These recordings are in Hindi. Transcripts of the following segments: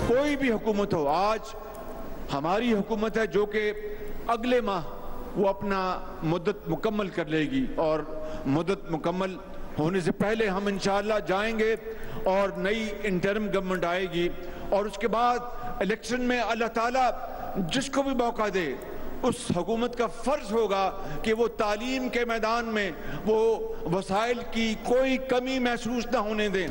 कोई भी हुकूमत हो, आज हमारी हुकूमत है जो कि अगले माह वो अपना मुद्दत मुकम्मल कर लेगी और मुद्दत मुकम्मल होने से पहले हम इंशाअल्लाह जाएंगे और नई इंटरिम गवर्नमेंट आएगी और उसके बाद इलेक्शन में अल्लाह ताला जिसको भी मौका दे उस हुकूमत का फर्ज होगा कि वो तालीम के मैदान में वो वसाइल की कोई कमी महसूस ना होने दें।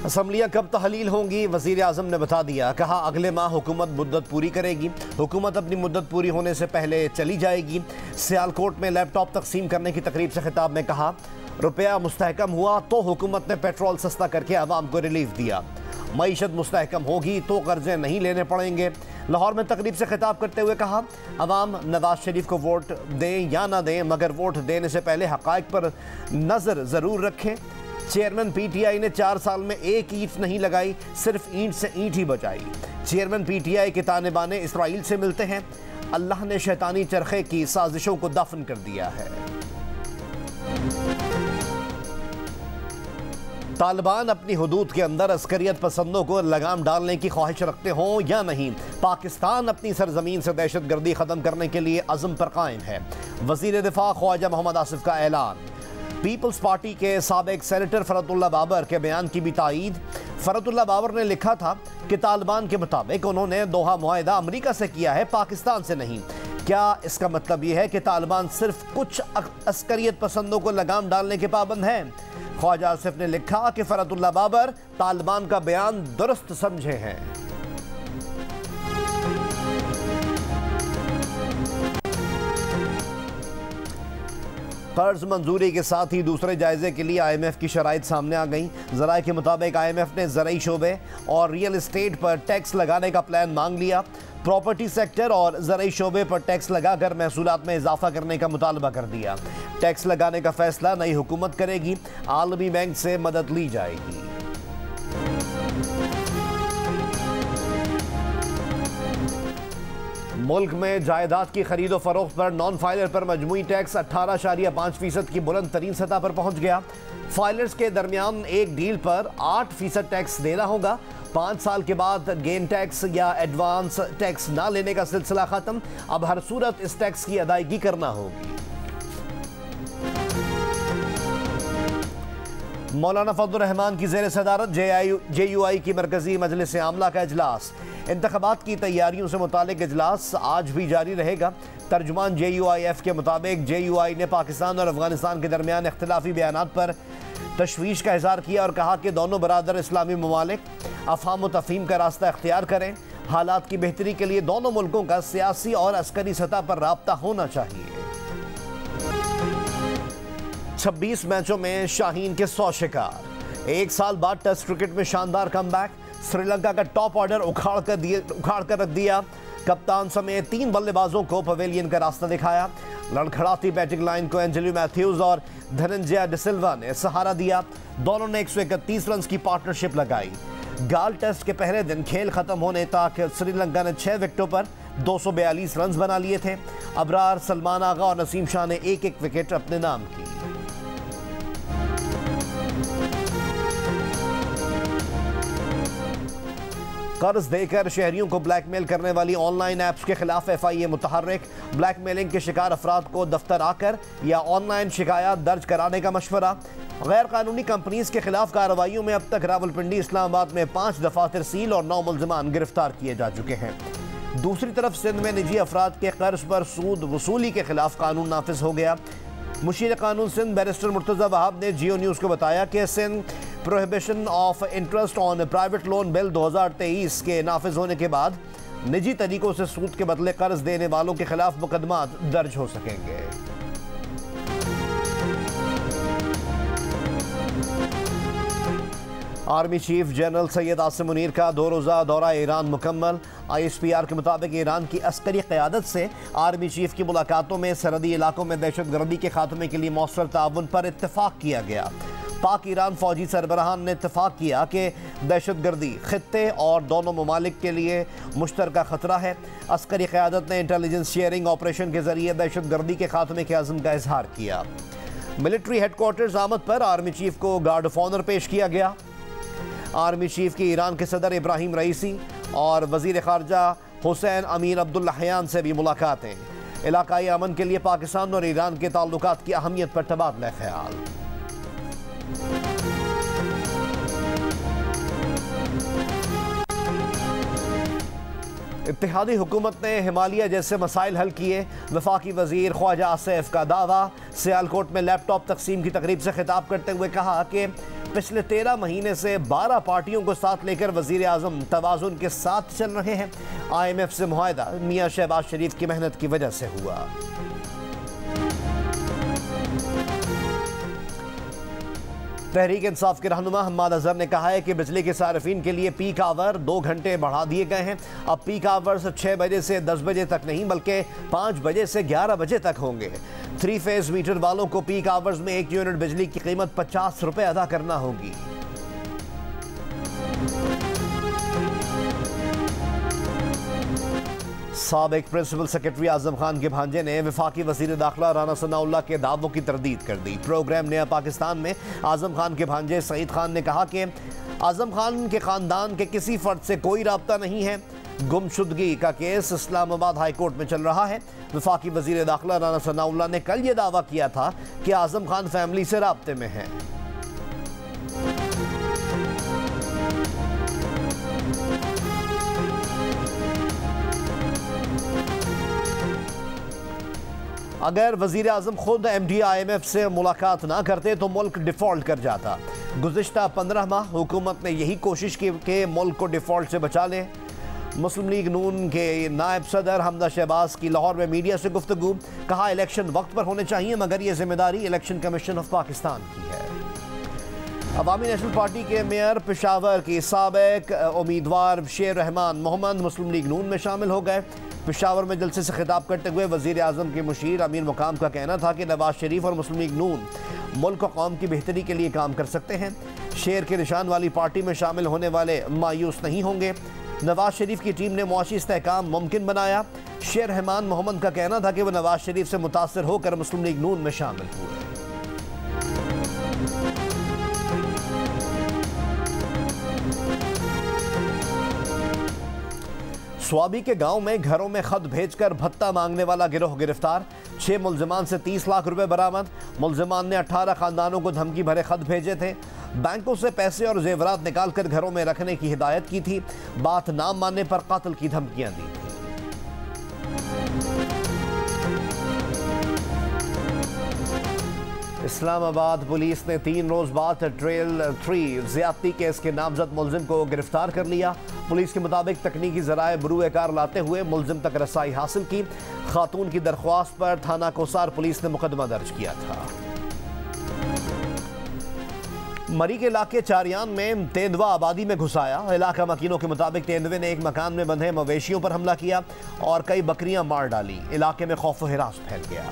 असम्बलियाँ कब तहलील होंगी, वज़ीर आज़म ने बता दिया। कहा अगले माह हुकूमत मुद्दत पूरी करेगी। हुकूमत अपनी मुद्दत पूरी होने से पहले चली जाएगी। सियालकोट में लैपटॉप तकसीम करने की तकरीब से खिताब में कहा रुपया मुस्तहकम हुआ तो हुकूमत ने पेट्रोल सस्ता करके आवाम को रिलीफ दिया। मईशत मुस्तहकम होगी तो कर्जे नहीं लेने पड़ेंगे। लाहौर में तकरीब से खिताब करते हुए कहा अवाम नवाज शरीफ को वोट दें या ना दें, मगर वोट देने से पहले हक़ाइक़ पर नज़र ज़रूर रखें। चेयरमैन पीटीआई ने 4 साल में एक ईंट नहीं लगाई, सिर्फ ईंट से ईंट ही बचाई। चेयरमैन पीटीआई के ताने बाने इसराइल से मिलते हैं। अल्लाह ने शैतानी चरखे की साजिशों को दफन कर दिया है। तालिबान अपनी हुदूद के अंदर अस्करियत पसंदों को लगाम डालने की ख्वाहिश रखते हों या नहीं, पाकिस्तान अपनी सरजमीन से दहशत गर्दी ख़त्म करने के लिए अज़म पर कायम है। वज़ीर दिफा ख्वाजा मोहम्मद आसिफ का ऐलान। पीपल्स पार्टी के साबिक सेनेटर फरतुल्लाह बाबर के बयान की भी तायीद। फरतुल्लाह बाबर ने लिखा था कि तालिबान के मुताबिक उन्होंने दोहा मुआहिदा अमरीका से किया है, पाकिस्तान से नहीं। क्या इसका मतलब यह है कि तालिबान सिर्फ कुछ अस्करियत पसंदों को लगाम डालने के पाबंद हैं? ख्वाजा आसिफ ने लिखा कि फरतुल्लाह बाबर तालिबान का बयान दुरुस्त समझे हैं। कर्ज मंजूरी के साथ ही दूसरे जायजे के लिए IMF की शराइत सामने आ गई। ज़राए के मुताबिक IMF ने ज़राई शोबे और रियल एस्टेट पर टैक्स लगाने का प्लान मांग लिया। प्रॉपर्टी सेक्टर और ज़राई शोबे पर टैक्स लगाकर महसूलात में इजाफा करने का मुतालबा कर दिया। टैक्स लगाने का फैसला नई हुकूमत करेगी। आलमी बैंक से मदद ली जाएगी। मुल्क में जायदाद की खरीदो फरोख्त पर नॉन फाइलर पर मजमूई टैक्स 18.5% की बुलंद तरीन सतह पर पहुंच गया। फाइलर्स के दरमियान एक डील पर 8% टैक्स देना होगा। 5 साल के बाद गेन टैक्स या एडवांस टैक्स ना लेने का सिलसिला खत्म। अब हर सूरत इस टैक्स की अदायगी करना होगी। मौलाना फजलुर रहमान की ज़ेर सदारत JUI की मरकजी मजलिस आमला का इजलास। इंतखाबात की तैयारियों से मुतालिक इजलास आज भी जारी रहेगा। तर्जुमान JUIF के मुताबिक JUI ने पाकिस्तान और अफगानिस्तान के दरमियान इख्तिलाफी बयानात पर तशवीश का इज़हार किया और कहा कि दोनों बरादर इस्लामी ममालिक अफ़हाम व तफ़हीम का रास्ता इख्तियार करें। हालात की बेहतरी के लिए दोनों मुल्कों का सियासी और अस्करी सतह पर राब्ता होना चाहिए। 26 मैचों में शाहीन के 100 शिकार। 1 साल बाद टेस्ट क्रिकेट में शानदार कमबैक। श्रीलंका का टॉप ऑर्डर उखाड़ कर रख दिया। कप्तान समेत 3 बल्लेबाजों को पवेलियन का रास्ता दिखाया। लड़खड़ाती बैटिंग लाइन को एंजेलो मैथ्यूज और धनंजय डिसिल्वा ने सहारा दिया। दोनों ने 131 रन की पार्टनरशिप लगाई। गाल टेस्ट के पहले दिन खेल खत्म होने तक श्रीलंका ने 6 विकेटों पर 242 रन बना लिए थे। अबरार, सलमान आगा और नसीम शाह ने एक एक विकेट अपने नाम की। कर्ज देकर शहरियों को ब्लैकमेल करने वाली ऑनलाइन ऐप्स के खिलाफ FIA मुतहर्रिक। ब्लैकमेलिंग के शिकार अफराद को दफ्तर आकर या ऑनलाइन शिकायत दर्ज कराने का मशवरा। गैर कानूनी कंपनीज के खिलाफ कार्रवाइयों में अब तक रावलपिंडी, इस्लामाबाद में 5 दफातर सील और 9 मुल्जिमान गिरफ्तार किए जा चुके हैं। दूसरी तरफ सिंध में निजी अफराद के कर्ज पर सूद वसूली के खिलाफ कानून नाफिज हो गया। मुशीर कानून सिंध बैरिस्टर मुर्तज़ा वहाब ने जियो न्यूज़ को बताया कि Sindh prohibition of interest on private loan bill 2023 के नाफिज होने के बाद निजी तरीकों से सूद के बदले कर्ज देने वालों के खिलाफ मुकदमा दर्ज हो सकेंगे। Army chief general Syed Asim Munir का 2 रोज़ा दौरा ईरान मुकम्मल। ISPR के मुताबिक ईरान की अस्करी क़यादत से आर्मी चीफ की मुलाकातों में सरहदी इलाकों में दहशत गर्दी के खात्मे के लिए मौसर ताउन पर इत्तफाक किया गया। पाक ईरान फौजी सरबराहान ने इत्तफाक किया कि दहशत गर्दी खित्ते और दोनों ममालिक के लिए मुश्तरका ख़तरा है। अस्करी क़यादत ने इंटेलिजेंस शेयरिंग ऑपरेशन के ज़रिए दहशत गर्दी के खात्मे के अज़्म का इजहार किया। मिलिट्री हेडक्वार्टर्स आमद पर आर्मी चीफ को गार्ड ऑफ ऑनर पेश किया गया। आर्मी चीफ की ईरान के सदर इब्राहिम रईसी और वजीर खारजा हुसैन अमीर अब्दुल्लाहियान से भी मुलाकातें। इलाकाई अमन के लिए पाकिस्तान और ईरान के ताल्लुकात की अहमियत पर तबादला ख्याल। इत्तेहादी हुकूमत ने हिमालय जैसे मसाइल हल किए। वफाकी वजीर ख्वाजा आसिफ का दावा। सियालकोट में लैपटॉप तकसीम की तकरीब से खिताब करते हुए कहा कि पिछले 13 महीने से 12 पार्टियों को साथ लेकर वजीर आजम तवाज़ुन के साथ चल रहे हैं। IMF से मुआहदा मियां शहबाज शरीफ की मेहनत की वजह से हुआ। तहरीक इंसाफ के रहनुमा हम्माद अजहर ने कहा है कि बिजली के सार्फिन के लिए पीक आवर 2 घंटे बढ़ा दिए गए हैं। अब पीक आवर्स 6 बजे से 10 बजे तक नहीं बल्कि 5 बजे से 11 बजे तक होंगे। 3 फेज मीटर वालों को पीक आवर्स में 1 यूनिट बिजली की कीमत 50 रुपए अदा करना होगी। साबिक प्रिंसिपल सेक्रेटरी आजम खान के भांजे ने वफाकी वजीर दाखिला राना सनाउल्लाह के दावों की तरदीद कर दी। प्रोग्राम नया पाकिस्तान में आजम खान के भांजे सईद खान ने कहा कि आजम खान के खानदान के किसी फर्द से कोई राब्ता नहीं है। गुमशुदगी का केस इस्लामाबाद हाई कोर्ट में चल रहा है। वफाकी वजीर दाखिला राना सनाउल्लाह ने कल ये दावा किया था कि आजम खान फैमिली से राब्ते में है। अगर वजीर आजम खुद MD IMF से मुलाकात ना करते तो मुल्क डिफॉल्ट कर जाता। गुज़िश्ता 15 माह हुकूमत ने यही कोशिश की कि मुल्क को डिफॉल्ट से बचा ले। मुस्लिम लीग नून के नायब सदर हमदा शहबाज की लाहौर में मीडिया से गुफ्तगू। कहा इलेक्शन वक्त पर होने चाहिए मगर ये जिम्मेदारी इलेक्शन कमीशन ऑफ पाकिस्तान की है। अवामी नेशनल पार्टी के मेयर पेशावर की साबिक उम्मीदवार शेर रहमान मोहम्मद मुस्लिम लीग नून में शामिल हो गए। पेशावर में जलसे से खिताब करते हुए वजीर आजम के मुशीर अमीर मुकाम का कहना था कि नवाज शरीफ और मुस्लिम लीग नून मुल्क और कौम की बेहतरी के लिए काम कर सकते हैं। शेर के निशान वाली पार्टी में शामिल होने वाले मायूस नहीं होंगे। नवाज शरीफ की टीम ने मुआशी इस्तेहकाम मुमकिन बनाया। शेर रहमान मोहम्मद का कहना था कि वह नवाज शरीफ से मुतासर होकर मुस्लिम लीग नून में शामिल हुए। स्वाबी के गांव में घरों में खत भेजकर भत्ता मांगने वाला गिरोह गिरफ्तार। 6 मुल्जिमान से 30 लाख रुपए बरामद। मुल्जिमान ने 18 खानदानों को धमकी भरे खत भेजे थे। बैंकों से पैसे और जेवरात निकालकर घरों में रखने की हिदायत की थी। बात ना मानने पर कत्ल की धमकियां दी थी। इस्लामाबाद पुलिस ने 3 रोज बाद ट्रेल 3 ज्यादती केस के नामजद मुल्जिम को गिरफ्तार कर लिया। पुलिस के मुताबिक तकनीकी जराए बरूए कार लाते हुए मुल्जिम तक रसाई हासिल की। खातून की दरख्वास्त पर थाना कोसार पुलिस ने मुकदमा दर्ज किया था। मरी के इलाके चारियान में तेंदुआ आबादी में घुस आया। इलाका मकीनों के मुताबिक तेंदुए ने एक मकान में बंधे मवेशियों पर हमला किया और कई बकरियां मार डाली। इलाके में खौफ व हिरास फैल गया।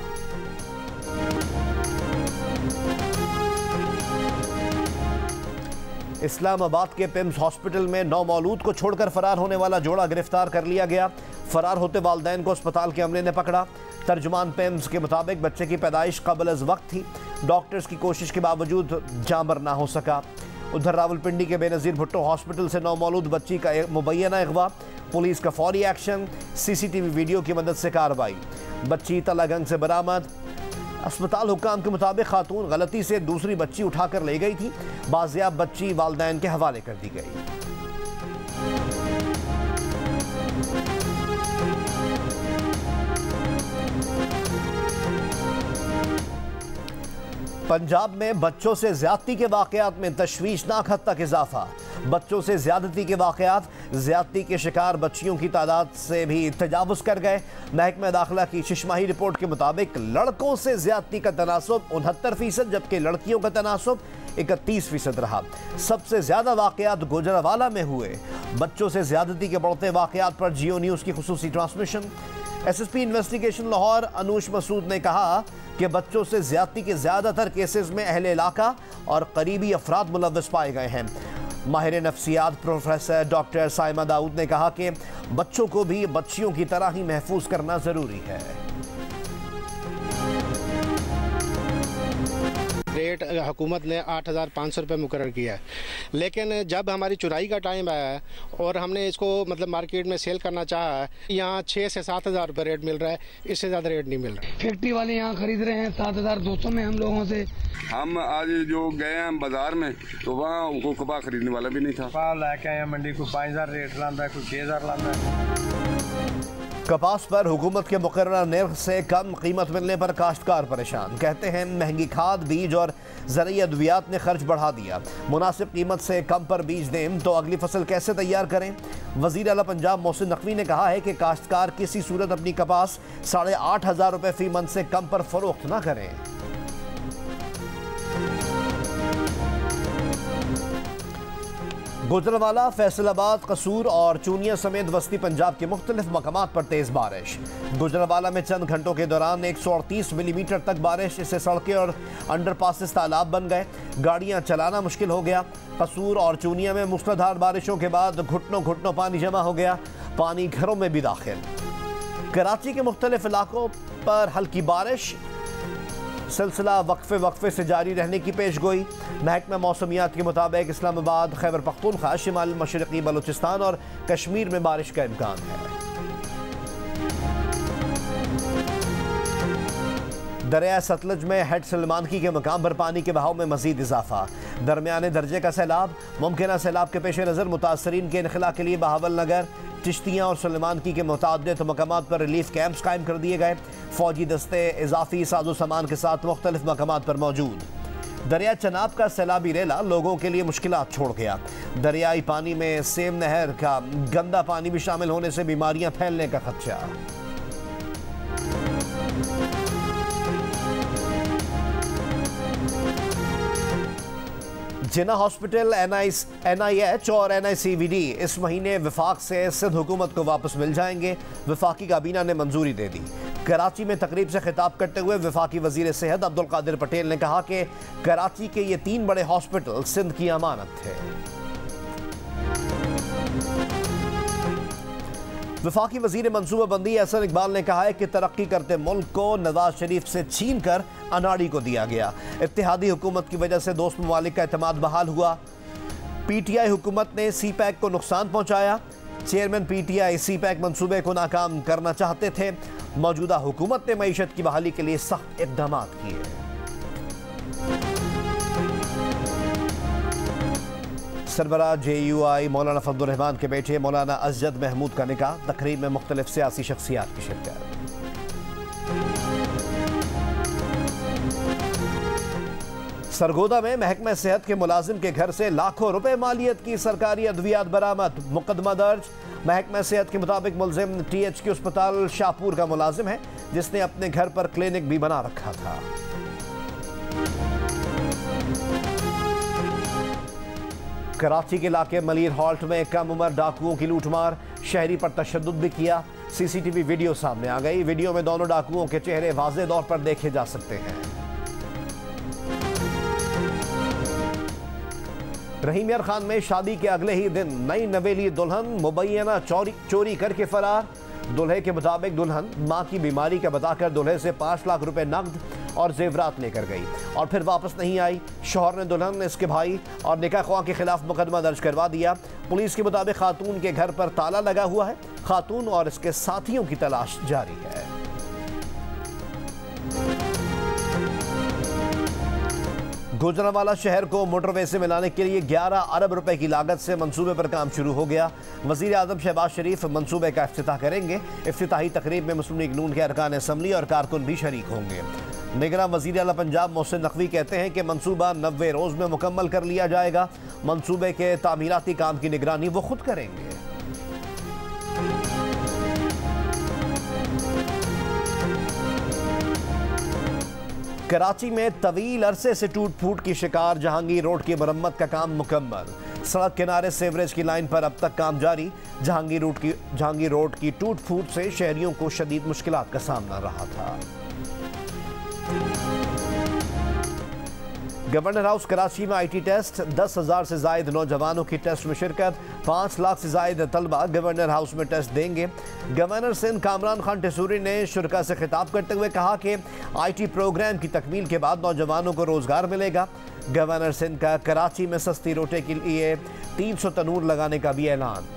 इस्लामाबाद के पिम्स हॉस्पिटल में नौमौलूद को छोड़कर फरार होने वाला जोड़ा गिरफ्तार कर लिया गया। फरार होते वालिदैन को अस्पताल के अमले ने पकड़ा। तर्जुमान पिम्स के मुताबिक बच्चे की पैदाइश कबल अज वक्त थी। डॉक्टर्स की कोशिश के बावजूद जांबर ना हो सका। उधर रावलपिंडी के बेनज़ीर भुट्टो हॉस्पिटल से नौमौलूद बच्ची का मुबैना अगवा। पुलिस का फौरी एक्शन। CCTV वीडियो की मदद से कार्रवाई। बच्ची तलागंग से बरामद। अस्पताल हुक्काम के मुताबिक खातून गलती से दूसरी बच्ची उठाकर ले गई थी। बाजियाब बच्ची वालिदैन के हवाले कर दी गई। पंजाब में बच्चों से ज्यादती के वाकयात में तशवीशनाक हद तक इजाफा। बच्चों से ज्यादती के वाकयात ज्यादती के शिकार बच्चियों की तादाद से भी तजावुज कर गए। महकमा दाखिला की शिशमाही रिपोर्ट के मुताबिक लड़कों से ज्यादती का तनासुब 69% जबकि लड़कियों का तनासुब 31% रहा। सबसे ज्यादा वाकयात गुजरावाला में हुए। बच्चों से ज्यादती के बढ़ते वाकयात पर जियो न्यूज़ की खुसूसी transmission. SSP investigation Lahore Anoosh Masood ने कहा कि बच्चों से ज्यादती के ज्यादातर केसेस में अहले इलाका और करीबी अफराद मुलव्वस पाए गए हैं। माहिर नफ्सियात प्रोफेसर डॉक्टर साइमा दाऊद ने कहा कि बच्चों को भी बच्चियों की तरह ही महफूज करना जरूरी है। रेट हुकूमत ने 8,500 रुपये मुकर्रर किया है, लेकिन जब हमारी चुराई का टाइम आया है और हमने इसको मतलब मार्केट में सेल करना चाहा है, यहाँ 6 से 7,000 रुपये रेट मिल रहा है, इससे ज़्यादा रेट नहीं मिल रहा। फैक्ट्री वाले यहाँ खरीद रहे हैं 7,200 में हम लोगों से। हम आज जो गए हैं बाजार में तो वहाँ उनको कपा खरीदने वाला भी नहीं था। कपा लेके आए मंडी को 5,000 रेट लाता है, कोई 6,000 लाता है। कपास पर हुकूमत के मुकर्रर निर्ख से कम कीमत मिलने पर काश्तकार परेशान। कहते हैं महंगी खाद, बीज और ज़रूरी अद्वियात ने खर्च बढ़ा दिया। मुनासिब कीमत से कम पर बीज दें तो अगली फसल कैसे तैयार करें। वज़ीर आला पंजाब मोहसिन नकवी ने कहा है कि काश्तकार किसी सूरत अपनी कपास 8,500 रुपये फी मन से कम पर फरोख्त न करें। गुजरांवाला, फैसलाबाद, कसूर और चूनिया समेत वस्ती पंजाब के मुख्तलिफ मकामात पर तेज बारिश। गुजरांवाला में चंद घंटों के दौरान 138 मिलीमीटर तक बारिश, इससे सड़कें और अंडरपासेस तालाब बन गए, गाड़ियां चलाना मुश्किल हो गया। कसूर और चूनिया में मूसलाधार बारिशों के बाद घुटनों घुटनों पानी जमा हो गया, पानी घरों में भी दाखिल। कराची के मुख्तलिफ इलाकों पर हल्की बारिश, सिलसिला वक्फे से जारी रहने की पेशगोई। महकमा मौसमियात के मुताबिक इस्लामाबाद, खैबर पख्तूनख्वा, शिमाल मशरक़ी बलूचिस्तान और कश्मीर में बारिश का इम्कान है। दरिया सतलज में हेड सलमानकी के मकाम पर पानी के बहाव में मजीद इजाफा। दरमियाने दर्जे का सैलाब, मुमकिन सैलाब के पेश नज़र मुतासरीन के इनखला के लिए बहावल नगर, चिश्तियाँ और सलमानकी के मुतादिद मकामात पर रिलीफ कैंप्स कायम कर दिए गए। फौजी दस्ते इजाफी साजो सामान के साथ मुख्तलिफ मकामात पर मौजूद। दरिया चनाब का सैलाबी रेला लोगों के लिए मुश्किलात छोड़ गया। दरियाई पानी में सेम नहर का गंदा पानी भी शामिल होने से बीमारियां फैलने का खदशा। जिन्ना हॉस्पिटल, NIH और NICVD इस महीने विफाक से सिंध हुकूमत को वापस मिल जाएंगे। विफाकी काबीना ने मंजूरी दे दी। कराची में तकरीब से खिताब करते हुए विफाकी वजीर सेहत अब्दुल कादिर पटेल ने कहा कि कराची के ये 3 बड़े हॉस्पिटल सिंध की अमानत थे। विफाकी वजीर मंसूबाबंदी अहसन इकबाल ने कहा है कि तरक्की करते मुल्क को नवाज शरीफ से छीन कर अनाड़ी को दिया गया। इत्तेहादी हुकूमत की वजह से दोस्त ममालिक का एतमाद बहाल हुआ। PTI हुकूमत ने CPEC को नुकसान पहुंचाया। चेयरमैन PTI CPEC मंसूबे को नाकाम करना चाहते थे। मौजूदा हुकूमत ने मईशत की बहाली के लिए सख्त इक़दाम किए। सरबराह JUI मौलाना फजलुर रहमान के बेटे मौलाना अजद महमूद का निकाह। तकरीब में मुख्तलिफ सियासी शख्सियात की शिरकत। सरगोदा में महकमा सेहत के मुलाजिम के घर से लाखों रुपए मालियत की सरकारी अद्वियात बरामद। मुकदमा दर्ज। महकमा सेहत के मुताबिक मुलजिम THQ अस्पताल शाहपुर का मुलाजिम है, जिसने अपने घर पर क्लिनिक भी बना रखा था। कराची के इलाके मलीर हॉल्ट में कम उम्र डाकुओं की लूटमार, शहरी पर तशद्दुद भी किया। CCTV वीडियो सामने आ गई। वीडियो में दोनों डाकुओं के चेहरे वाज़ेह तौर पर देखे जा सकते हैं। रहीम यार खान में शादी के अगले ही दिन नई नवेली दुल्हन मुबैना चोरी करके फरार। दुल्हे के मुताबिक दुल्हन मां की बीमारी का बताकर दुल्हे से 5 लाख रुपए नकद और जेवरात लेकर गई और फिर वापस नहीं आई। शौहर ने दुल्हन, इसके भाई और निकाह ख्वाह के खिलाफ मुकदमा दर्ज करवा दिया। पुलिस के मुताबिक खातून के घर पर ताला लगा हुआ है। खातून और इसके साथियों की तलाश जारी है। गुजरांवाला शहर को मोटरवे से मिलाने के लिए 11 अरब रुपए की लागत से मंसूबे पर काम शुरू हो गया। वज़ीर आज़म शहबाज शरीफ मंसूबे का इफ्तिताह करेंगे। इफ्तिताही तकरीब में मुस्लिम लीग नून के अरकान असम्बली और कारकुन भी शरीक होंगे। निगरान वज़ीर आला पंजाब मोहसिन नकवी कहते हैं कि मंसूबा 90 रोज़ में मुकम्मल कर लिया जाएगा। मंसूबे के तामीराती काम की निगरानी वो खुद करेंगे। कराची में तवील अरसे से टूट फूट की शिकार जहांगीर रोड की मरम्मत का काम मुकम्मल। सड़क किनारे सीवरेज की लाइन पर अब तक काम जारी। जहांगीर रोड की टूट फूट से शहरियों को शदीद मुश्किलात का सामना रहा था। गवर्नर हाउस कराची में IT टेस्ट, 10,000 से ज्यादा नौजवानों की टेस्ट में शिरकत, 5 लाख से ज्यादा तलबा गवर्नर हाउस में टेस्ट देंगे। गवर्नर सिंध कामरान खान टेसूरी ने शुरा से खिताब करते हुए कहा कि IT प्रोग्राम की तकमील के बाद नौजवानों को रोजगार मिलेगा। गवर्नर सिंध का कराची में सस्ती रोटी के लिए 300 तनूर लगाने का भी ऐलान।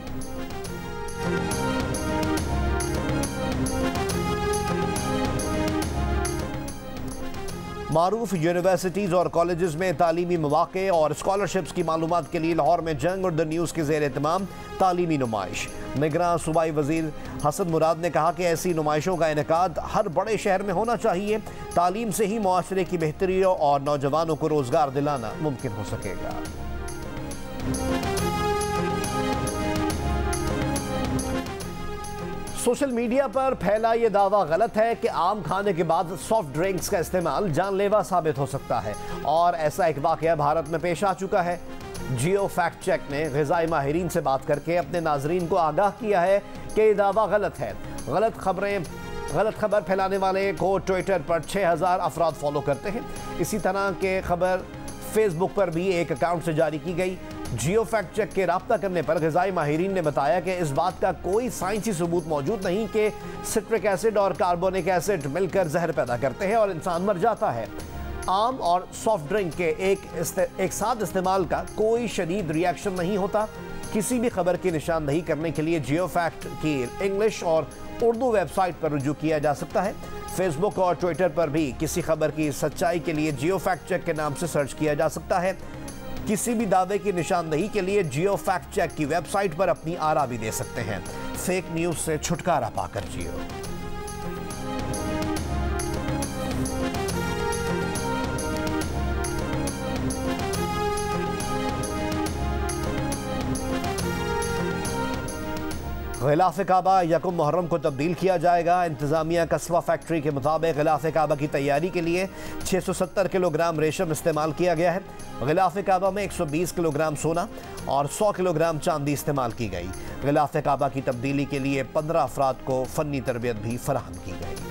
मारूफ यूनिवर्सिटीज़ और कॉलेजेस में तालीमी मौक़े और स्कॉलरशिप्स की मालूमात के लिए लाहौर में जंग और द न्यूज़ के ज़ेर एहतमाम तालीमी नुमाइश। निगरान सूबाई वज़ीर हसन मुराद ने कहा कि ऐसी नुमाइशों का इनेकाद हर बड़े शहर में होना चाहिए। तालीम से ही मुआशरे की बेहतरी और नौजवानों को रोज़गार दिलाना मुमकिन हो सकेगा। सोशल मीडिया पर फैला ये दावा गलत है कि आम खाने के बाद सॉफ्ट ड्रिंक्स का इस्तेमाल जानलेवा साबित हो सकता है और ऐसा एक वाक़या भारत में पेश आ चुका है। जियो फैक्ट चेक ने ग़िज़ाई माहिरीन से बात करके अपने नाजरीन को आगाह किया है कि ये दावा गलत है। गलत खबर फैलाने वाले को ट्विटर पर 6000 अफराद फॉलो करते हैं। इसी तरह के खबर फेसबुक पर भी एक अकाउंट से जारी की गई। जियो फैक्ट चेक के राब्ता करने पर ग़िज़ाई माहिरीन ने बताया कि इस बात का कोई साइंसी सबूत मौजूद नहीं कि सिट्रिक एसिड और कार्बोनिक एसिड मिलकर जहर पैदा करते हैं और इंसान मर जाता है। आम और सॉफ्ट ड्रिंक के एक साथ इस्तेमाल का कोई शदीद रिएक्शन नहीं होता। किसी भी खबर की निशानदही करने के लिए जियो फैक्ट की इंग्लिश और उर्दू वेबसाइट पर रुजू किया जा सकता है। फेसबुक और ट्विटर पर भी किसी खबर की सच्चाई के लिए जियो फैक्ट चेक के नाम से सर्च किया जा सकता है। किसी भी दावे की निशानदही के लिए जियो फैक्ट चेक की वेबसाइट पर अपनी आरा भी दे सकते हैं। फेक न्यूज़ से छुटकारा पाकर जियो। ग़िलाफ़े काबा यकुम मुहर्रम को तब्दील किया जाएगा। इंतज़ामिया कस्बा फैक्ट्री के मुताबिक ग़िलाफ़े काबा की तैयारी के लिए 670 किलोग्राम रेशम इस्तेमाल किया गया है। ग़िलाफ़े काबा में 120 किलोग्राम सोना और 100 किलोग्राम चांदी इस्तेमाल की गई। ग़िलाफ़े काबा की तब्दीली के लिए 15 अफराद को फ़न्नी तरबियत भी फराहम की गई।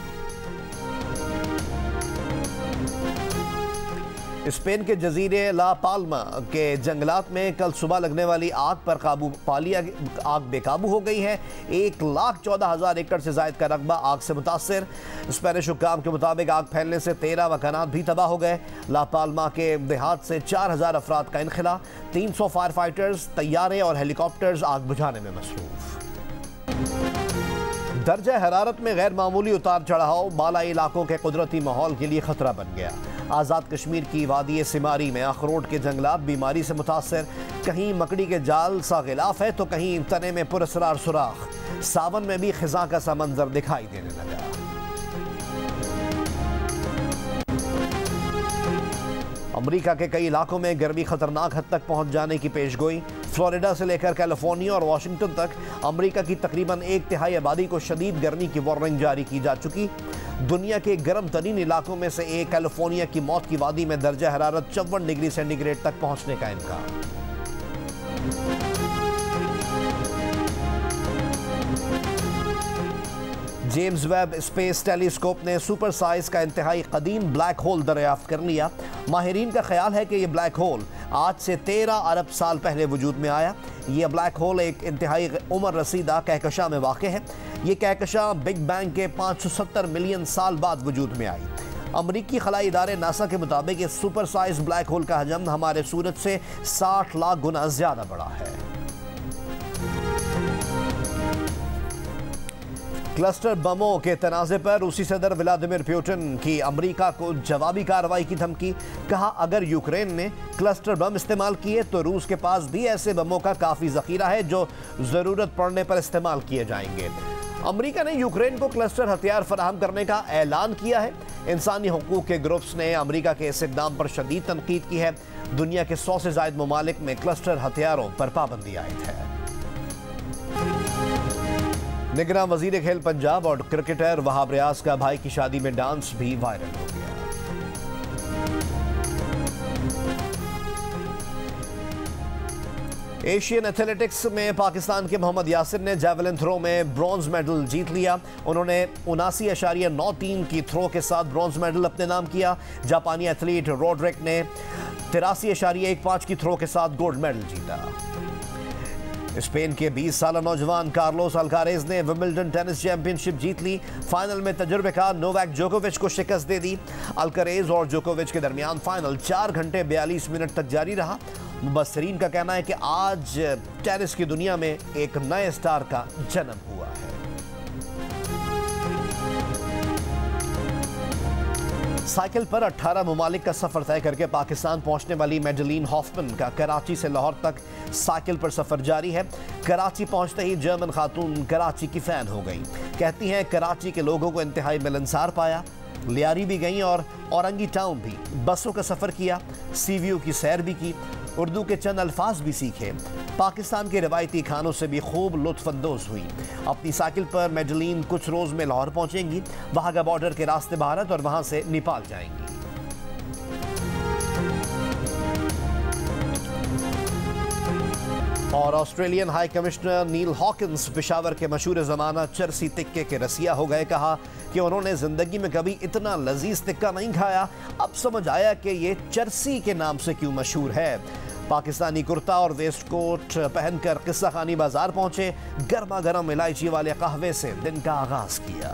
स्पेन के जजीरे ला पाल्मा के जंगलात में कल सुबह लगने वाली आग पर काबू पा लिया। आग बेकाबू हो गई है। 1,14,000 एकड़ से ज़ायद का रकबा आग से मुतासर। स्पेनिश हुक्काम के मुताबिक आग फैलने से 13 मकानात भी तबाह हो गए। ला पाल्मा के देहात से 4,000 अफराद का इनखला। 300 फायर फाइटर्स, तैयारे और हेलीकॉप्टर्स आग बुझाने में मसरूफ। दर्जा हरारत में गैर मामूली उतार चढ़ाव बालाई इलाकों के कुदरती माहौल के लिए खतरा बन गया। आज़ाद कश्मीर की वादी सिमारी में अखरोट के जंगलात बीमारी से मुतासर। कहीं मकड़ी के जाल सा गिलाफ है तो कहीं तने में पुरस्रार सुराख। सावन में भी खिज़ां का सा मंजर दिखाई देने लगा। अमेरिका के कई इलाकों में गर्मी खतरनाक हद तक पहुंच जाने की पेशगोई। फ्लोरिडा से लेकर कैलिफोर्निया और वाशिंगटन तक अमेरिका की तकरीबन 1/3 आबादी को शदीद गर्मी की वार्निंग जारी की जा चुकी। दुनिया के गर्म तरीन इलाकों में से एक कैलिफोर्निया की मौत की वादी में दर्जा हरारत 54 डिग्री सेंटीग्रेड तक पहुंचने का इम्कान। जेम्स वेब स्पेस टेलीस्कोप ने सुपर साइज का इंतहाई कदीम ब्लैक होल दरियाफ्त कर लिया। माहिरीन का ख्याल है कि यह ब्लैक होल आज से 13 अरब साल पहले वजूद में आया। यह ब्लैक होल एक इंतहाई उम्र रसीदा कहकशा में वाक़ है। यह कहकशा बिग बैंग के 570 मिलियन साल बाद वजूद में आई। अमरीकी खलाई इदारे नासा के मुताबिक इस सुपर साइज ब्लैक होल का हजम हमारे सूरज से 60 लाख गुना ज़्यादा बड़ा है। क्लस्टर बमों के तनाज़े पर रूसी सदर व्लादिमीर पुतिन की अमेरिका को जवाबी कार्रवाई की धमकी। कहा अगर यूक्रेन ने क्लस्टर बम इस्तेमाल किए तो रूस के पास भी ऐसे बमों का काफ़ी ज़ख़ीरा है जो ज़रूरत पड़ने पर इस्तेमाल किए जाएंगे। अमेरिका ने यूक्रेन को क्लस्टर हथियार फराहम करने का ऐलान किया है। इंसानी हुकूक के ग्रुप्स ने अमेरिका के इस इक़दाम पर शदीद तनकीद की है। दुनिया के 100 से ज़ायद ममालिक में क्लस्टर हथियारों पर पाबंदी आयद है। निगरान वज़ीर खेल पंजाब और क्रिकेटर वहाब रियाज का भाई की शादी में डांस भी वायरल हो गया। एशियन एथलेटिक्स में पाकिस्तान के मोहम्मद यासिर ने जैवलिन थ्रो में ब्रॉन्ज मेडल जीत लिया। उन्होंने 79.93 की थ्रो के साथ ब्रॉन्ज मेडल अपने नाम किया। जापानी एथलीट रोड्रिक ने 83.15 की थ्रो के साथ गोल्ड मेडल जीता। स्पेन के 20 साल नौजवान कार्लोस अल्कारेज ने विंबलडन टेनिस चैंपियनशिप जीत ली। फाइनल में तजुर्बेकार नोवाक जोकोविच को शिकस्त दे दी। अल्कारेज और जोकोविच के दरमियान फाइनल 4 घंटे 42 मिनट तक जारी रहा। मुबस्सरीन का कहना है कि आज टेनिस की दुनिया में एक नए स्टार का जन्म हुआ है। साइकिल पर 18 ममालिक का सफर तय करके पाकिस्तान पहुंचने वाली मेडलिन हॉफमन का कराची से लाहौर तक साइकिल पर सफर जारी है। कराची पहुंचते ही जर्मन खातून कराची की फैन हो गई। कहती हैं कराची के लोगों को इंतहाई मिलनसार पाया। लियारी भी गई और औरंगी टाउन भी। बसों का सफर किया, सी व्यू की सैर भी की, उर्दू के चंद अल्फाज भी सीखे। पाकिस्तान के रिवायती खानों से भी खूब लुत्फअंदोज हुई। अपनी साइकिल पर मेडलिन कुछ रोज में लाहौर पहुंचेंगी। वाघा बॉर्डर के रास्ते भारत और वहां से नेपाल जाएंगी। और ऑस्ट्रेलियन हाई कमिश्नर नील हॉकिंस पेशावर के मशहूर ज़माना चरसी तिक्के के रसिया हो गए। कहा कि उन्होंने जिंदगी में कभी इतना लजीज तिक्का नहीं खाया। अब समझ आया कि ये चरसी के नाम से क्यों मशहूर है। पाकिस्तानी कुर्ता और वेस्ट कोट पहनकर किस्सा खानी बाजार पहुंचे। गर्मा गर्म इलायची वाले कहवे से दिन का आगाज किया।